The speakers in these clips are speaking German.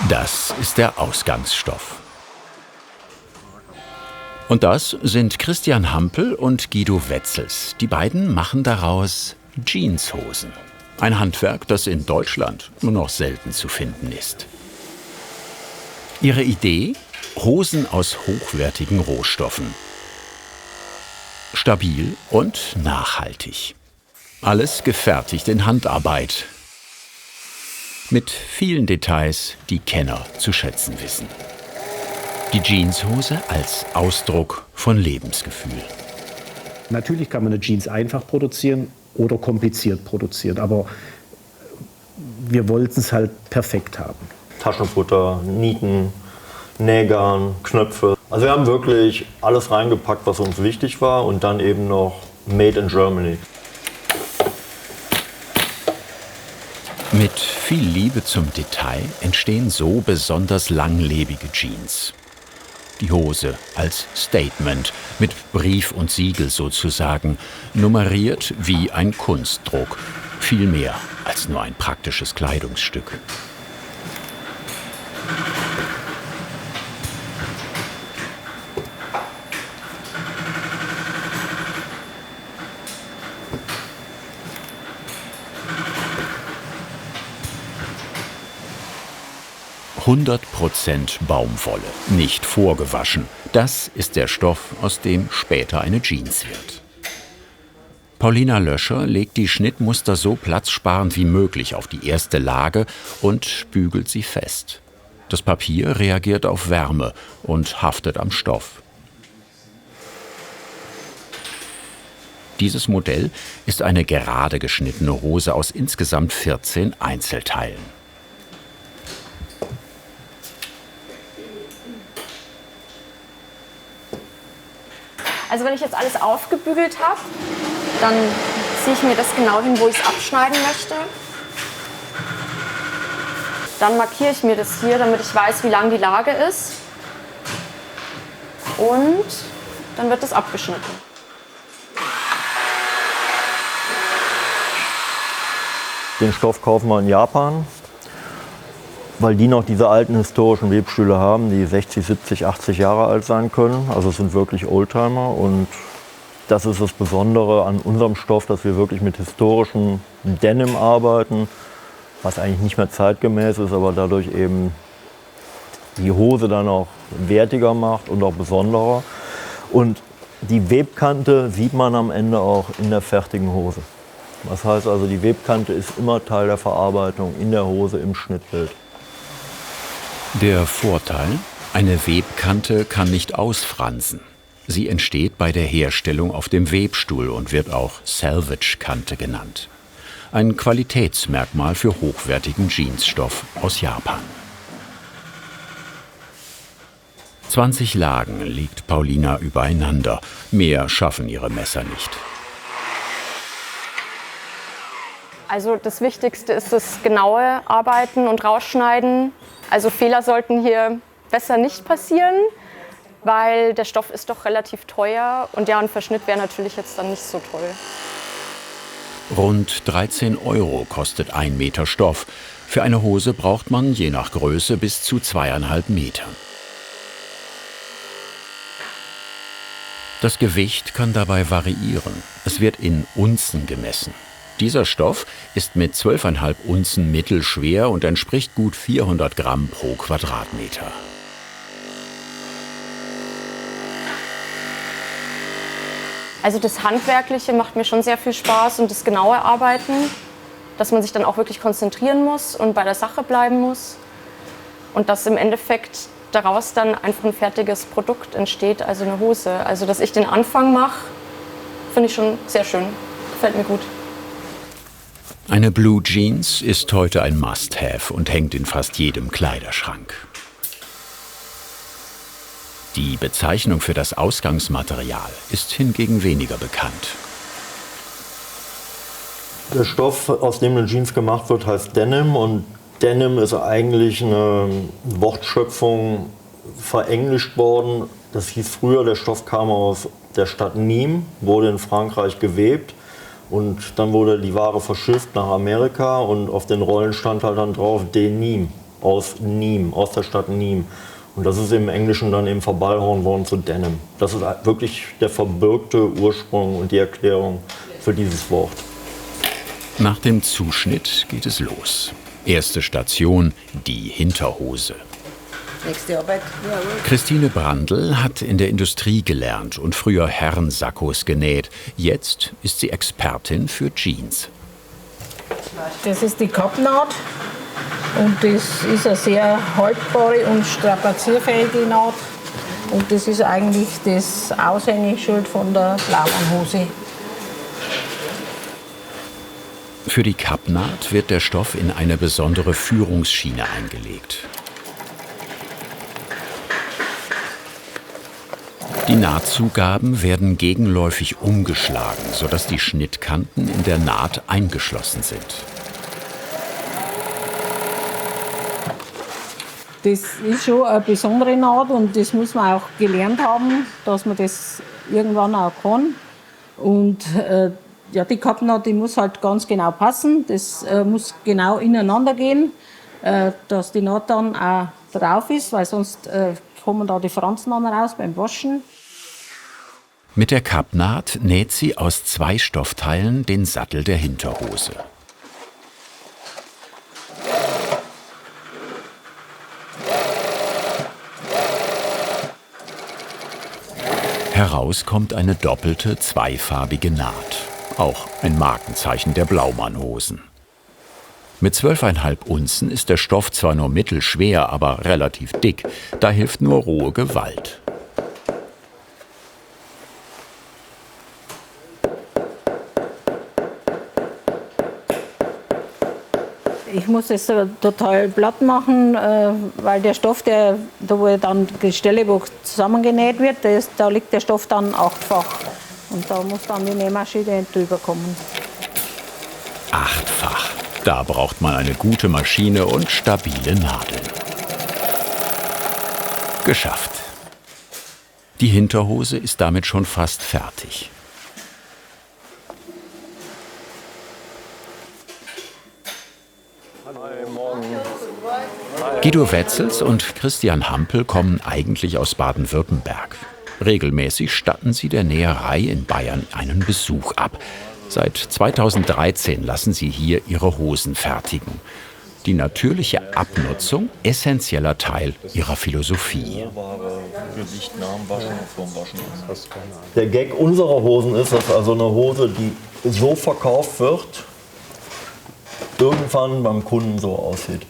Das ist der Ausgangsstoff. Und das sind Christian Hampel und Guido Wetzels. Die beiden machen daraus Jeanshosen. Ein Handwerk, das in Deutschland nur noch selten zu finden ist. Ihre Idee? Hosen aus hochwertigen Rohstoffen. Stabil und nachhaltig. Alles gefertigt in Handarbeit. Mit vielen Details, die Kenner zu schätzen wissen. Die Jeanshose als Ausdruck von Lebensgefühl. Natürlich kann man eine Jeans einfach produzieren oder kompliziert produzieren, aber wir wollten es halt perfekt haben. Taschenfutter, Nieten, Nähgarn, Knöpfe. Also wir haben wirklich alles reingepackt, was uns wichtig war und dann eben noch Made in Germany. Mit viel Liebe zum Detail entstehen so besonders langlebige Jeans. Die Hose als Statement, mit Brief und Siegel sozusagen, nummeriert wie ein Kunstdruck. Viel mehr als nur ein praktisches Kleidungsstück. (100% Baumwolle, nicht vorgewaschen. Das ist der Stoff, aus dem später eine Jeans wird. Paulina Löscher legt die Schnittmuster so platzsparend wie möglich auf die erste Lage und bügelt sie fest. Das Papier reagiert auf Wärme und haftet am Stoff. Dieses Modell ist eine gerade geschnittene Hose aus insgesamt 14 Einzelteilen. Also wenn ich jetzt alles aufgebügelt habe, dann ziehe ich mir das genau hin, wo ich es abschneiden möchte. Dann markiere ich mir das hier, damit ich weiß, wie lang die Lage ist. Und dann wird das abgeschnitten. Den Stoff kaufen wir in Japan, weil die noch diese alten historischen Webstühle haben, die 60, 70, 80 Jahre alt sein können. Also es sind wirklich Oldtimer und das ist das Besondere an unserem Stoff, dass wir wirklich mit historischem Denim arbeiten, was eigentlich nicht mehr zeitgemäß ist, aber dadurch eben die Hose dann auch wertiger macht und auch besonderer. Und die Webkante sieht man am Ende auch in der fertigen Hose. Das heißt also, die Webkante ist immer Teil der Verarbeitung in der Hose, im Schnittbild. Der Vorteil? Eine Webkante kann nicht ausfransen. Sie entsteht bei der Herstellung auf dem Webstuhl und wird auch Salvage-Kante genannt. Ein Qualitätsmerkmal für hochwertigen Jeansstoff aus Japan. 20 Lagen legt Paulina übereinander. Mehr schaffen ihre Messer nicht. Also das Wichtigste ist das genaue Arbeiten und Rausschneiden. Also Fehler sollten hier besser nicht passieren, weil der Stoff ist doch relativ teuer und ja, ein Verschnitt wäre natürlich jetzt dann nicht so toll. Rund 13 € kostet 1 Meter Stoff. Für eine Hose braucht man je nach Größe bis zu 2,5 Meter. Das Gewicht kann dabei variieren. Es wird in Unzen gemessen. Dieser Stoff ist mit 12,5 Unzen mittelschwer und entspricht gut 400 Gramm pro Quadratmeter. Also das Handwerkliche macht mir schon sehr viel Spaß und das genaue Arbeiten, dass man sich dann auch wirklich konzentrieren muss und bei der Sache bleiben muss. Und dass im Endeffekt daraus dann einfach ein fertiges Produkt entsteht, also eine Hose. Also dass ich den Anfang mache, finde ich schon sehr schön, gefällt mir gut. Eine Blue Jeans ist heute ein Must-Have und hängt in fast jedem Kleiderschrank. Die Bezeichnung für das Ausgangsmaterial ist hingegen weniger bekannt. Der Stoff, aus dem eine Jeans gemacht wird, heißt Denim und Denim ist eigentlich eine Wortschöpfung verenglischt worden. Das hieß früher, der Stoff kam aus der Stadt Nîmes, wurde in Frankreich gewebt. Und dann wurde die Ware verschifft nach Amerika und auf den Rollen stand halt dann drauf Denim. aus Nîmes, aus der Stadt Nîmes. Und das ist im Englischen dann eben verballhornt worden zu Denim. Das ist wirklich der verbürgte Ursprung und die Erklärung für dieses Wort. Nach dem Zuschnitt geht es los. Erste Station, die Hinterhose. Nächste Arbeit. Christine Brandl hat in der Industrie gelernt und früher Herrensakkos genäht. Jetzt ist sie Expertin für Jeans. Das ist die Kappnaht und das ist eine sehr haltbare und strapazierfähige Naht. Und das ist eigentlich das Aushängeschild von der Blaumann-Hose. Für die Kappnaht wird der Stoff in eine besondere Führungsschiene eingelegt. Die Nahtzugaben werden gegenläufig umgeschlagen, sodass die Schnittkanten in der Naht eingeschlossen sind. Das ist schon eine besondere Naht und das muss man auch gelernt haben, dass man das irgendwann auch kann. Und ja, die Kappnaht, die muss halt ganz genau passen. Das muss genau ineinander gehen, dass die Naht dann auch drauf ist, weil sonst kommen da die Franzen dann raus beim Waschen. Mit der Kappnaht näht sie aus 2 Stoffteilen den Sattel der Hinterhose. Heraus kommt eine doppelte, zweifarbige Naht. Auch ein Markenzeichen der Blaumann-Hosen. Mit 12,5 Unzen ist der Stoff zwar nur mittelschwer, aber relativ dick. Da hilft nur rohe Gewalt. Ich muss es total platt machen, weil der Stoff, da wo dann die Stelle, wo zusammengenäht wird, da liegt der Stoff dann 8-fach. Und da muss dann die Nähmaschine drüber kommen. 8-fach. Da braucht man eine gute Maschine und stabile Nadeln. Geschafft. Die Hinterhose ist damit schon fast fertig. Guido Wetzels und Christian Hampel kommen eigentlich aus Baden-Württemberg. Regelmäßig statten sie der Näherei in Bayern einen Besuch ab. Seit 2013 lassen sie hier ihre Hosen fertigen. Die natürliche Abnutzung essentieller Teil ihrer Philosophie. Der Gag unserer Hosen ist, dass also eine Hose, die so verkauft wird, irgendwann beim Kunden so aussieht.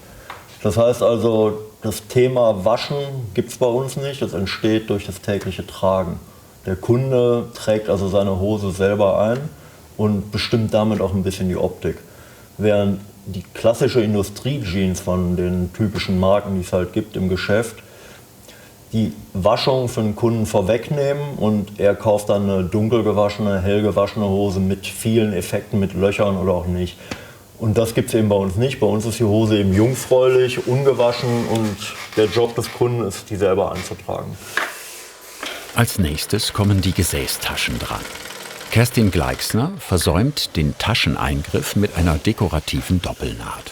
Das heißt also, das Thema Waschen gibt es bei uns nicht, das entsteht durch das tägliche Tragen. Der Kunde trägt also seine Hose selber ein und bestimmt damit auch ein bisschen die Optik. Während die klassische Industrie-Jeans von den typischen Marken, die es halt gibt im Geschäft, die Waschung für den Kunden vorwegnehmen und er kauft dann eine dunkel gewaschene, hell gewaschene Hose mit vielen Effekten, mit Löchern oder auch nicht. Und das gibt es eben bei uns nicht. Bei uns ist die Hose eben jungfräulich, ungewaschen und der Job des Kunden ist, die selber anzutragen. Als nächstes kommen die Gesäßtaschen dran. Kerstin Gleixner versäumt den Tascheneingriff mit einer dekorativen Doppelnaht.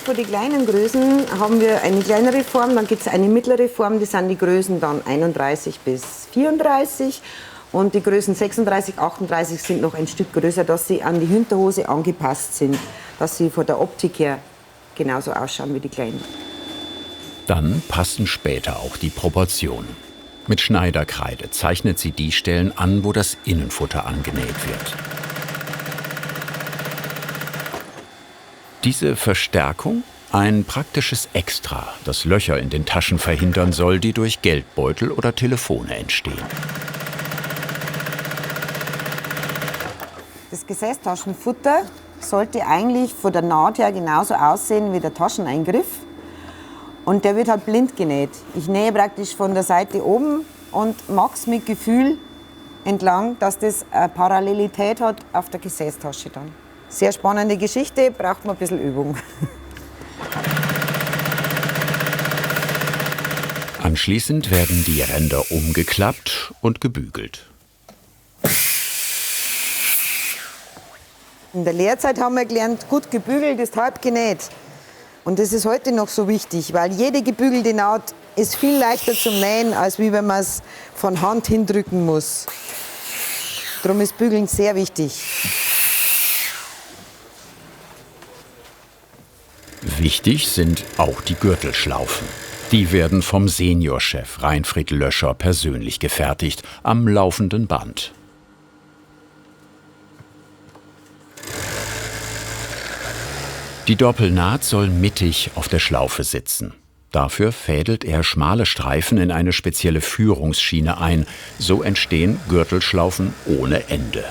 Für die kleinen Größen haben wir eine kleinere Form, dann gibt es eine mittlere Form, die sind die Größen dann 31 bis 34. Und die Größen 36, 38 sind noch ein Stück größer, dass sie an die Hinterhose angepasst sind, dass sie von der Optik her genauso ausschauen wie die kleinen. Dann passen später auch die Proportionen. Mit Schneiderkreide zeichnet sie die Stellen an, wo das Innenfutter angenäht wird. Diese Verstärkung, ein praktisches Extra, das Löcher in den Taschen verhindern soll, die durch Geldbeutel oder Telefone entstehen. Das Gesäßtaschenfutter sollte eigentlich von der Naht her genauso aussehen wie der Tascheneingriff. Und der wird halt blind genäht. Ich nähe praktisch von der Seite oben und mache es mit Gefühl entlang, dass das eine Parallelität hat auf der Gesäßtasche dann. Sehr spannende Geschichte, braucht man ein bisschen Übung. Anschließend werden die Ränder umgeklappt und gebügelt. In der Lehrzeit haben wir gelernt, gut gebügelt ist halb genäht. Und das ist heute noch so wichtig, weil jede gebügelte Naht ist viel leichter zum Nähen, als wie wenn man es von Hand hindrücken muss. Darum ist Bügeln sehr wichtig. Wichtig sind auch die Gürtelschlaufen. Die werden vom Seniorchef Reinfried Löscher persönlich gefertigt, am laufenden Band. Die Doppelnaht soll mittig auf der Schlaufe sitzen. Dafür fädelt er schmale Streifen in eine spezielle Führungsschiene ein. So entstehen Gürtelschlaufen ohne Ende.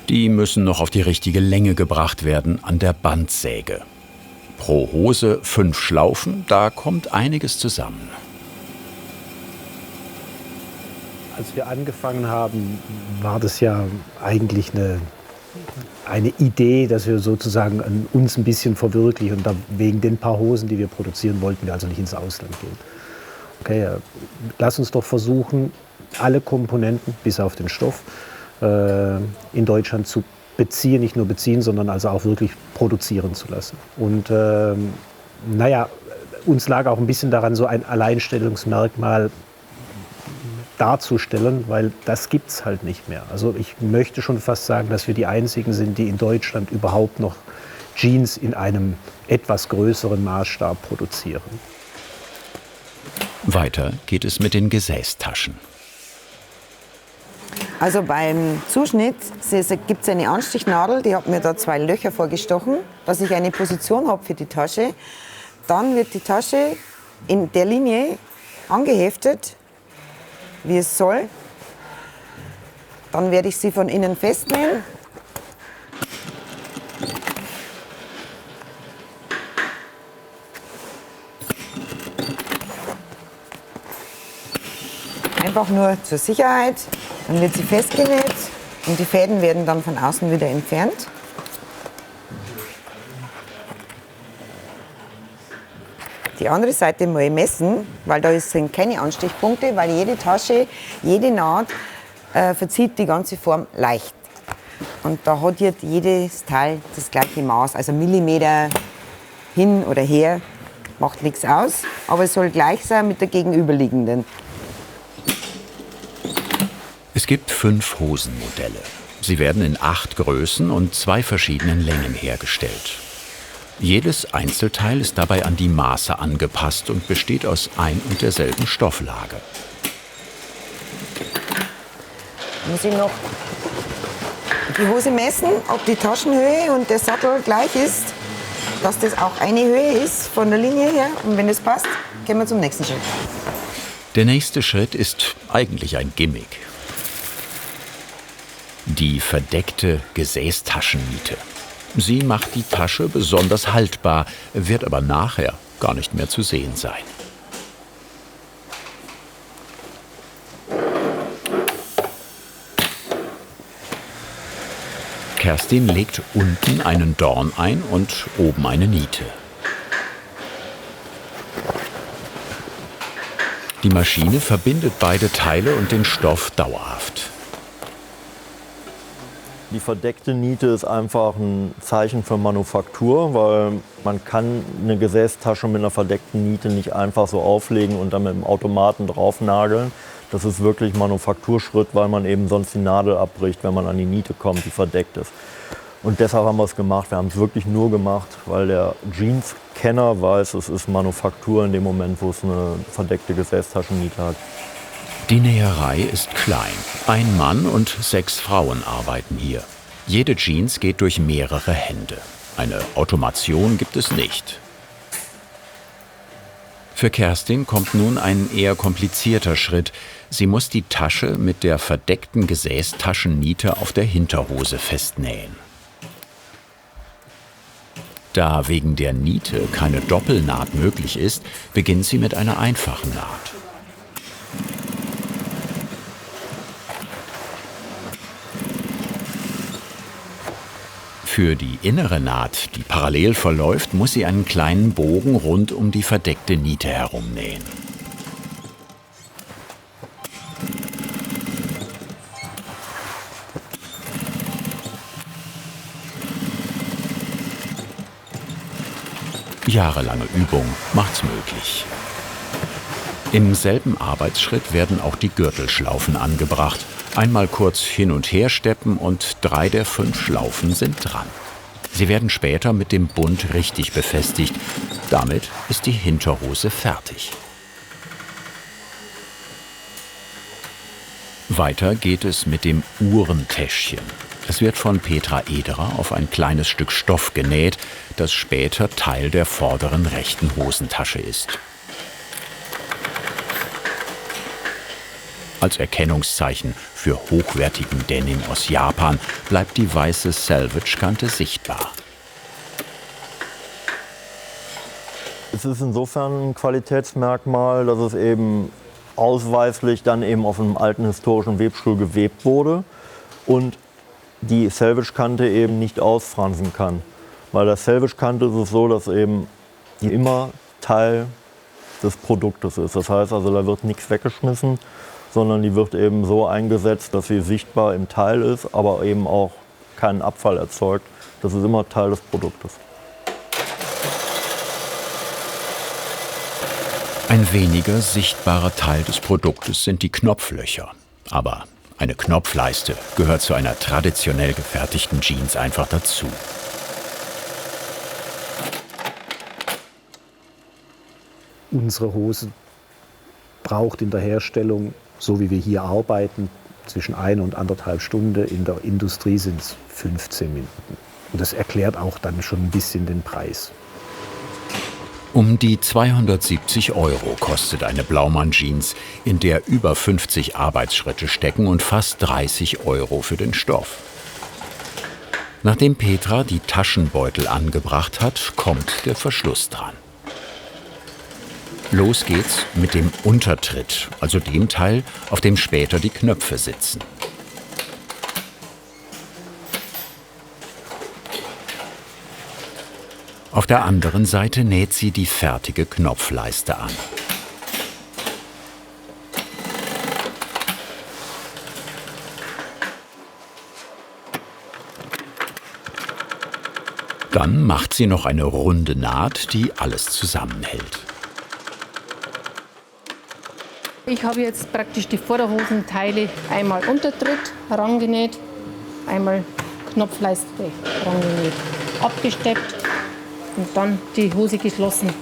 Die müssen noch auf die richtige Länge gebracht werden an der Bandsäge. Pro Hose 5 Schlaufen, da kommt einiges zusammen. Als wir angefangen haben, war das ja eigentlich eine Idee, dass wir sozusagen uns ein bisschen verwirklichen. Und wegen den paar Hosen, die wir produzieren, wollten wir also nicht ins Ausland gehen. Okay, lass uns doch versuchen, alle Komponenten, bis auf den Stoff, in Deutschland zu beziehen. Nicht nur beziehen, sondern also auch wirklich produzieren zu lassen. Und uns lag auch ein bisschen daran, so ein Alleinstellungsmerkmal darzustellen, weil das gibt es halt nicht mehr. Also ich möchte schon fast sagen, dass wir die Einzigen sind, die in Deutschland überhaupt noch Jeans in einem etwas größeren Maßstab produzieren. Weiter geht es mit den Gesäßtaschen. Also beim Zuschnitt gibt es eine Anstichnadel, die hat mir da 2 Löcher vorgestochen, dass ich eine Position habe für die Tasche. Dann wird die Tasche in der Linie angeheftet, wie es soll. Dann werde ich sie von innen festnähen. Einfach nur zur Sicherheit. Dann wird sie festgenäht und die Fäden werden dann von außen wieder entfernt. Die andere Seite mal messen, weil da sind keine Anstichpunkte, weil jede Tasche, jede Naht verzieht die ganze Form leicht. Und da hat jetzt jedes Teil das gleiche Maß, also Millimeter hin oder her, macht nichts aus, aber es soll gleich sein mit der gegenüberliegenden. Es gibt 5 Hosenmodelle. Sie werden in 8 Größen und 2 verschiedenen Längen hergestellt. Jedes Einzelteil ist dabei an die Maße angepasst und besteht aus ein und derselben Stofflage. Muss ich noch die Hose messen, ob die Taschenhöhe und der Sattel gleich ist, dass das auch eine Höhe ist von der Linie her. Und wenn das passt, gehen wir zum nächsten Schritt. Der nächste Schritt ist eigentlich ein Gimmick. Die verdeckte Gesäßtaschenniete. Sie macht die Tasche besonders haltbar, wird aber nachher gar nicht mehr zu sehen sein. Kerstin legt unten einen Dorn ein und oben eine Niete. Die Maschine verbindet beide Teile und den Stoff dauerhaft. Die verdeckte Niete ist einfach ein Zeichen für Manufaktur, weil man kann eine Gesäßtasche mit einer verdeckten Niete nicht einfach so auflegen und dann mit dem Automaten draufnageln. Das ist wirklich Manufakturschritt, weil man eben sonst die Nadel abbricht, wenn man an die Niete kommt, die verdeckt ist. Und deshalb haben wir es gemacht. Wir haben es wirklich nur gemacht, weil der Jeans-Kenner weiß, es ist Manufaktur in dem Moment, wo es eine verdeckte Gesäßtaschenniete hat. Die Näherei ist klein. Ein Mann und 6 Frauen arbeiten hier. Jede Jeans geht durch mehrere Hände. Eine Automation gibt es nicht. Für Kerstin kommt nun ein eher komplizierter Schritt. Sie muss die Tasche mit der verdeckten Gesäßtaschenniete auf der Hinterhose festnähen. Da wegen der Niete keine Doppelnaht möglich ist, beginnt sie mit einer einfachen Naht. Für die innere Naht, die parallel verläuft, muss sie einen kleinen Bogen rund um die verdeckte Niete herumnähen. Jahrelange Übung macht's möglich. Im selben Arbeitsschritt werden auch die Gürtelschlaufen angebracht. Einmal kurz hin und her steppen und 3 der 5 Schlaufen sind dran. Sie werden später mit dem Bund richtig befestigt. Damit ist die Hinterhose fertig. Weiter geht es mit dem Uhrentäschchen. Es wird von Petra Ederer auf ein kleines Stück Stoff genäht, das später Teil der vorderen rechten Hosentasche ist. Als Erkennungszeichen für hochwertigen Denim aus Japan bleibt die weiße Selvage-Kante sichtbar. Es ist insofern ein Qualitätsmerkmal, dass es eben ausweislich dann eben auf einem alten historischen Webstuhl gewebt wurde und die Selvage-Kante eben nicht ausfransen kann. Bei der Selvage-Kante ist es so, dass eben die immer Teil des Produktes ist. Das heißt also, da wird nichts weggeschmissen, sondern die wird eben so eingesetzt, dass sie sichtbar im Teil ist, aber eben auch keinen Abfall erzeugt. Das ist immer Teil des Produktes. Ein weniger sichtbarer Teil des Produktes sind die Knopflöcher. Aber eine Knopfleiste gehört zu einer traditionell gefertigten Jeans einfach dazu. Unsere Hose braucht in der Herstellung, so wie wir hier arbeiten, zwischen 1 und 1,5 Stunden. In der Industrie sind es 15 Minuten. Und das erklärt auch dann schon ein bisschen den Preis. Um die 270 € kostet eine Blaumann-Jeans, in der über 50 Arbeitsschritte stecken und fast 30 € für den Stoff. Nachdem Petra die Taschenbeutel angebracht hat, kommt der Verschluss dran. Los geht's mit dem Untertritt, also dem Teil, auf dem später die Knöpfe sitzen. Auf der anderen Seite näht sie die fertige Knopfleiste an. Dann macht sie noch eine runde Naht, die alles zusammenhält. Ich habe jetzt praktisch die Vorderhosenteile einmal Untertritt herangenäht, einmal Knopfleiste herangenäht, abgesteppt und dann die Hose geschlossen.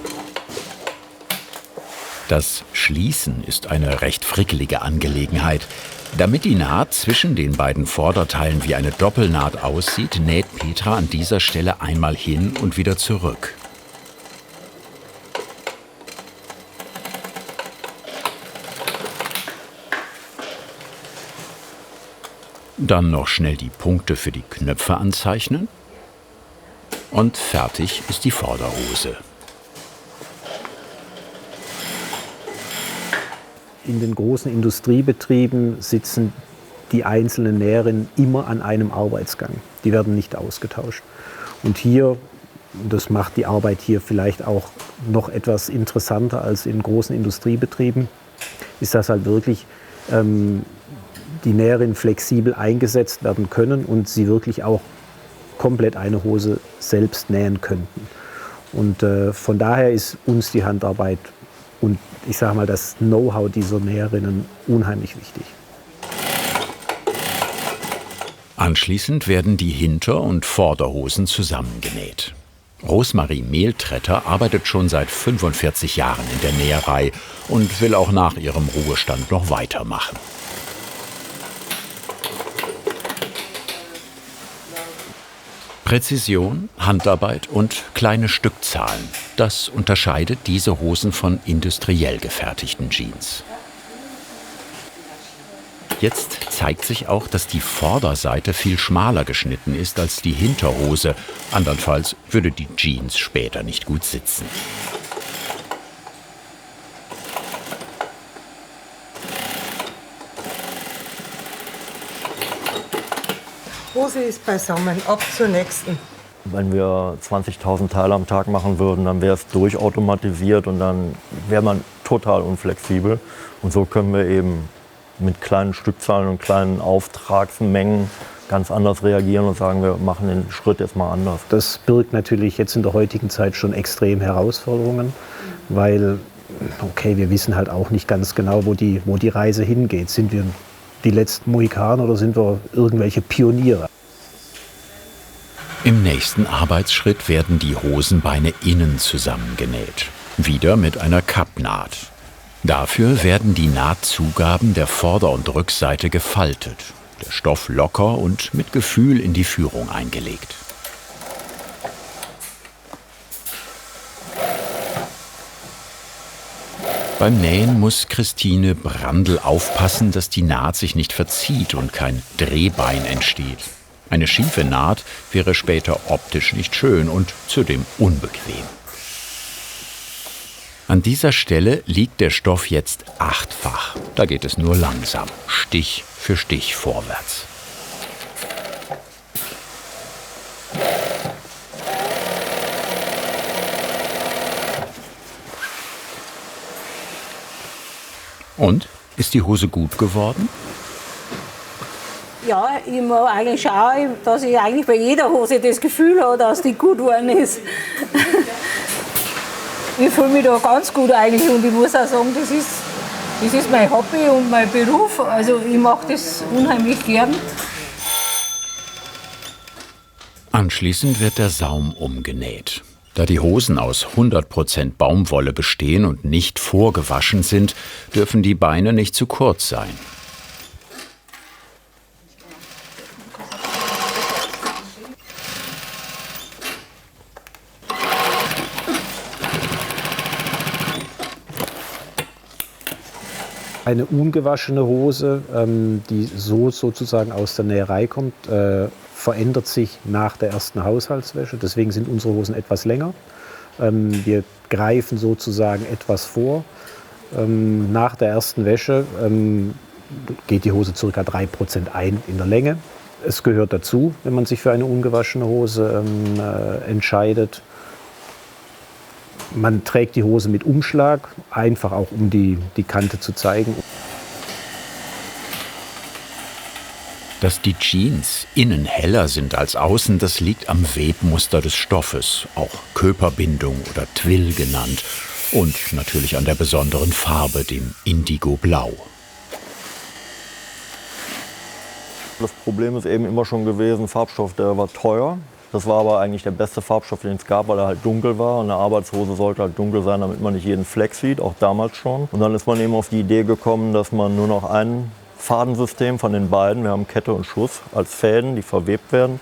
Das Schließen ist eine recht frickelige Angelegenheit. Damit die Naht zwischen den beiden Vorderteilen wie eine Doppelnaht aussieht, näht Petra an dieser Stelle einmal hin und wieder zurück. Dann noch schnell die Punkte für die Knöpfe anzeichnen. Und fertig ist die Vorderhose. In den großen Industriebetrieben sitzen die einzelnen Näherinnen immer an einem Arbeitsgang. Die werden nicht ausgetauscht. Und hier, das macht die Arbeit hier vielleicht auch noch etwas interessanter als in großen Industriebetrieben, ist das halt wirklich die Näherinnen flexibel eingesetzt werden können und sie wirklich auch komplett eine Hose selbst nähen könnten. Und von daher ist uns die Handarbeit und ich sage mal das Know-how dieser Näherinnen unheimlich wichtig. Anschließend werden die Hinter- und Vorderhosen zusammengenäht. Rosmarie Mehltretter arbeitet schon seit 45 Jahren in der Näherei und will auch nach ihrem Ruhestand noch weitermachen. Präzision, Handarbeit und kleine Stückzahlen, das unterscheidet diese Hosen von industriell gefertigten Jeans. Jetzt zeigt sich auch, dass die Vorderseite viel schmaler geschnitten ist als die Hinterhose. Andernfalls würde die Jeans später nicht gut sitzen. Hose ist beisammen, ab zur nächsten. Wenn wir 20.000 Teile am Tag machen würden, dann wäre es durchautomatisiert und dann wäre man total unflexibel. Und so können wir eben mit kleinen Stückzahlen und kleinen Auftragsmengen ganz anders reagieren und sagen, wir machen den Schritt jetzt mal anders. Das birgt natürlich jetzt in der heutigen Zeit schon extrem Herausforderungen, weil, okay, wir wissen halt auch nicht ganz genau, wo die Reise hingeht. Sind wir die letzten Mohikaner oder sind wir irgendwelche Pioniere? Im nächsten Arbeitsschritt werden die Hosenbeine innen zusammengenäht. Wieder mit einer Kappnaht. Dafür werden die Nahtzugaben der Vorder- und Rückseite gefaltet. Der Stoff locker und mit Gefühl in die Führung eingelegt. Beim Nähen muss Christine Brandl aufpassen, dass die Naht sich nicht verzieht und kein Drehbein entsteht. Eine schiefe Naht wäre später optisch nicht schön und zudem unbequem. An dieser Stelle liegt der Stoff jetzt 8-fach. Da geht es nur langsam, Stich für Stich vorwärts. Und? Ist die Hose gut geworden? Ja, ich mag eigentlich schauen, dass ich eigentlich bei jeder Hose das Gefühl habe, dass die gut geworden ist. Ich fühle mich da ganz gut eigentlich und ich muss auch sagen, das ist mein Hobby und mein Beruf. Also ich mache das unheimlich gern. Anschließend wird der Saum umgenäht. Da die Hosen aus 100% Baumwolle bestehen und nicht vorgewaschen sind, dürfen die Beine nicht zu kurz sein. Eine ungewaschene Hose, die so sozusagen aus der Näherei kommt, verändert sich nach der ersten Haushaltswäsche. Deswegen sind unsere Hosen etwas länger. Wir greifen sozusagen etwas vor. Nach der ersten Wäsche geht die Hose ca. 3% ein in der Länge. Es gehört dazu, wenn man sich für eine ungewaschene Hose entscheidet. Man trägt die Hose mit Umschlag, einfach auch um die Kante zu zeigen. Dass die Jeans innen heller sind als außen, das liegt am Webmuster des Stoffes, auch Köperbindung oder Twill genannt. Und natürlich an der besonderen Farbe, dem Indigo-Blau. Das Problem ist eben immer schon gewesen, Farbstoff, der war teuer. Das war aber eigentlich der beste Farbstoff, den es gab, weil er halt dunkel war. Und eine Arbeitshose sollte halt dunkel sein, damit man nicht jeden Fleck sieht, auch damals schon. Und dann ist man eben auf die Idee gekommen, dass man nur noch ein Fadensystem von den beiden, wir haben Kette und Schuss als Fäden, die verwebt werden.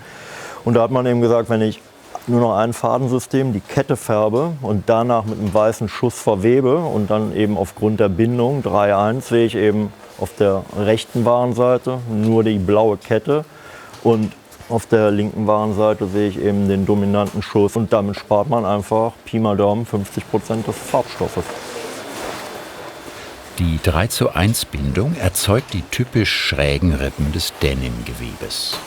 Und da hat man eben gesagt, wenn ich nur noch ein Fadensystem, die Kette färbe und danach mit einem weißen Schuss verwebe und dann eben aufgrund der Bindung 3-1 sehe ich eben auf der rechten Warenseite nur die blaue Kette und auf der linken Warenseite sehe ich eben den dominanten Schuss und damit spart man einfach Pi mal Daumen 50% des Farbstoffes. Die 3:1 Bindung erzeugt die typisch schrägen Rippen des Denim-Gewebes.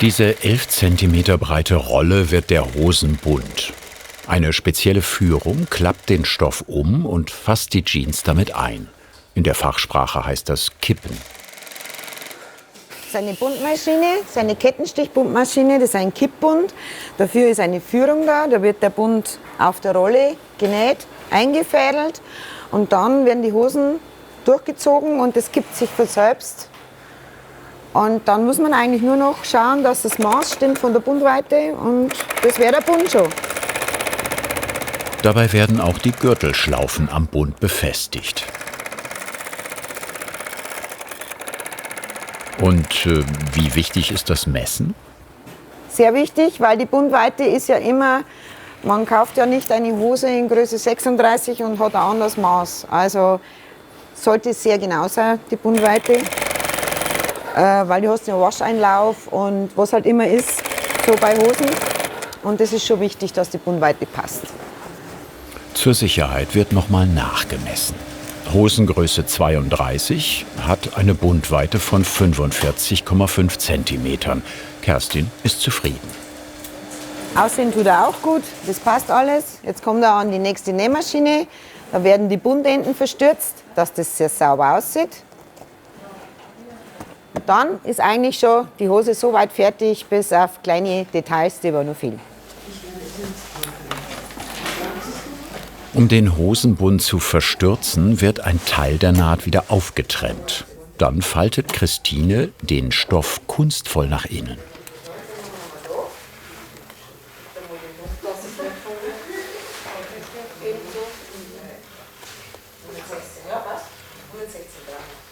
Diese 11 cm breite Rolle wird der Hosenbund. Eine spezielle Führung klappt den Stoff um und fasst die Jeans damit ein. In der Fachsprache heißt das Kippen. Das ist eine Bundmaschine, das ist eine Kettenstichbundmaschine, das ist ein Kippbund. Dafür ist eine Führung da wird der Bund auf der Rolle genäht, eingefädelt und dann werden die Hosen durchgezogen und das kippt sich von selbst. Und dann muss man eigentlich nur noch schauen, dass das Maß stimmt von der Bundweite und das wäre der Bund schon. Dabei werden auch die Gürtelschlaufen am Bund befestigt. Und wie wichtig ist das Messen? Sehr wichtig, weil die Bundweite ist ja immer, man kauft ja nicht eine Hose in Größe 36 und hat ein anderes Maß. Also sollte sehr genau sein, die Bundweite, weil du hast ja Wascheinlauf und was halt immer ist, so bei Hosen. Und das ist schon wichtig, dass die Bundweite passt. Zur Sicherheit wird nochmal nachgemessen. Hosengröße 32 hat eine Bundweite von 45,5 cm. Kerstin ist zufrieden. Aussehen tut er auch gut, das passt alles. Jetzt kommt er an die nächste Nähmaschine. Da werden die Bundenden verstürzt, dass das sehr sauber aussieht. Und dann ist eigentlich schon die Hose so weit fertig, bis auf kleine Details, die aber nur fehlen. Um den Hosenbund zu verstürzen, wird ein Teil der Naht wieder aufgetrennt. Dann faltet Christine den Stoff kunstvoll nach innen.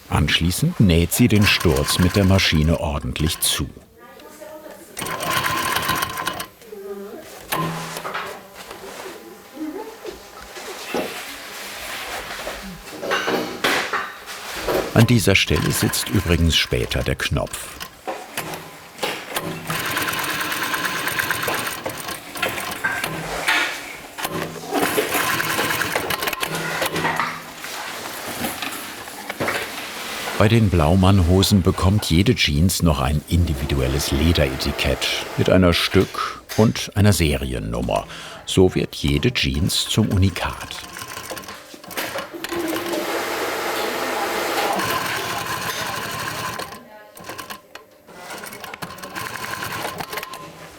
Anschließend näht sie den Sturz mit der Maschine ordentlich zu. An dieser Stelle sitzt übrigens später der Knopf. Bei den Blaumann-Hosen bekommt jede Jeans noch ein individuelles Lederetikett mit einer Stück- und einer Seriennummer. So wird jede Jeans zum Unikat.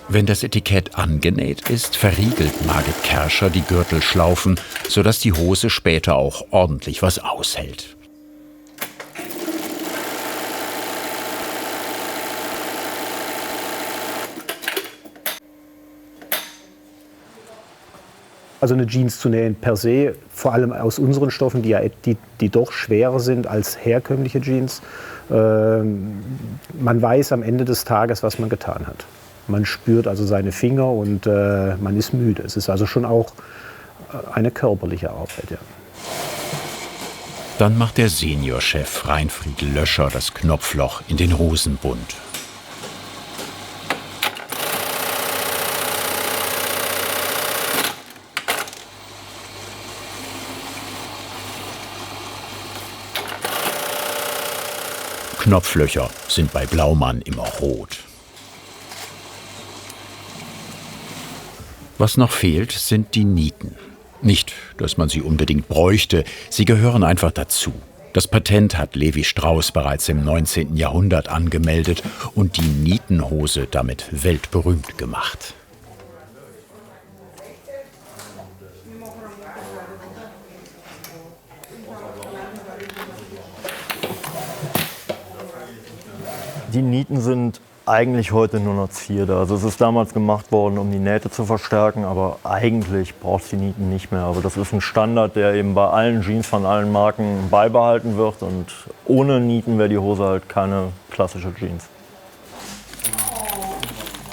Wenn das Etikett angenäht ist, verriegelt Margit Kerscher die Gürtelschlaufen, sodass die Hose später auch ordentlich was aushält. Also eine Jeans zu nähen per se, vor allem aus unseren Stoffen, die doch schwerer sind als herkömmliche Jeans. Man weiß am Ende des Tages, was man getan hat. Man spürt also seine Finger und man ist müde. Es ist also schon auch eine körperliche Arbeit. Ja. Dann macht der Seniorchef Reinfried Löscher das Knopfloch in den Hosenbund. Knopflöcher sind bei Blaumann immer rot. Was noch fehlt, sind die Nieten. Nicht, dass man sie unbedingt bräuchte, sie gehören einfach dazu. Das Patent hat Levi Strauss bereits im 19. Jahrhundert angemeldet und die Nietenhose damit weltberühmt gemacht. Die Nieten sind eigentlich heute nur noch Zierde. Also es ist damals gemacht worden, um die Nähte zu verstärken, aber eigentlich braucht es die Nieten nicht mehr. Aber das ist ein Standard, der eben bei allen Jeans von allen Marken beibehalten wird. Und ohne Nieten wäre die Hose halt keine klassische Jeans.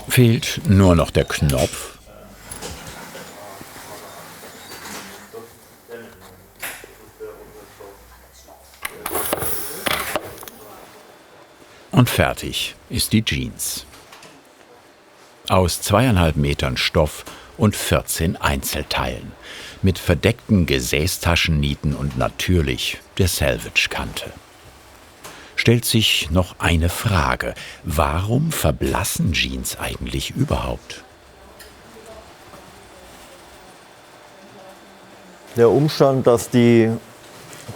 Fehlt nur noch der Knopf. Und fertig ist die Jeans. Aus 2,5 Metern Stoff und 14 Einzelteilen. Mit verdeckten Gesäßtaschennieten und natürlich der Selvage-Kante. Stellt sich noch eine Frage. Warum verblassen Jeans eigentlich überhaupt? Der Umstand, dass die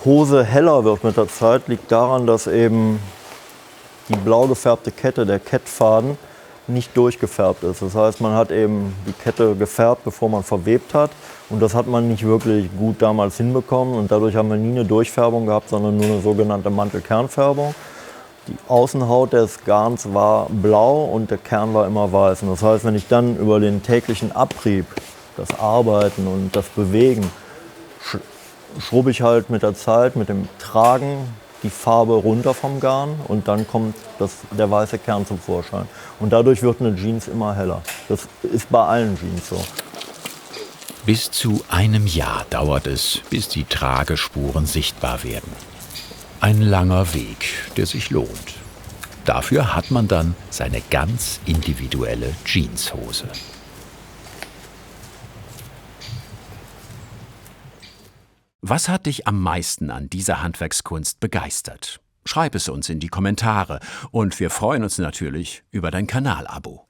Hose heller wird mit der Zeit, liegt daran, dass eben die blau gefärbte Kette, der Kettfaden, nicht durchgefärbt ist. Das heißt, man hat eben die Kette gefärbt, bevor man verwebt hat. Und das hat man nicht wirklich gut damals hinbekommen. Und dadurch haben wir nie eine Durchfärbung gehabt, sondern nur eine sogenannte Mantelkernfärbung. Die Außenhaut des Garns war blau und der Kern war immer weiß. Und das heißt, wenn ich dann über den täglichen Abrieb, das Arbeiten und das Bewegen, schrubbe ich halt mit der Zeit, mit dem Tragen, die Farbe runter vom Garn und dann kommt der weiße Kern zum Vorschein. Und dadurch wird eine Jeans immer heller. Das ist bei allen Jeans so. Bis zu einem Jahr dauert es, bis die Tragespuren sichtbar werden. Ein langer Weg, der sich lohnt. Dafür hat man dann seine ganz individuelle Jeanshose. Was hat dich am meisten an dieser Handwerkskunst begeistert? Schreib es uns in die Kommentare und wir freuen uns natürlich über dein Kanalabo.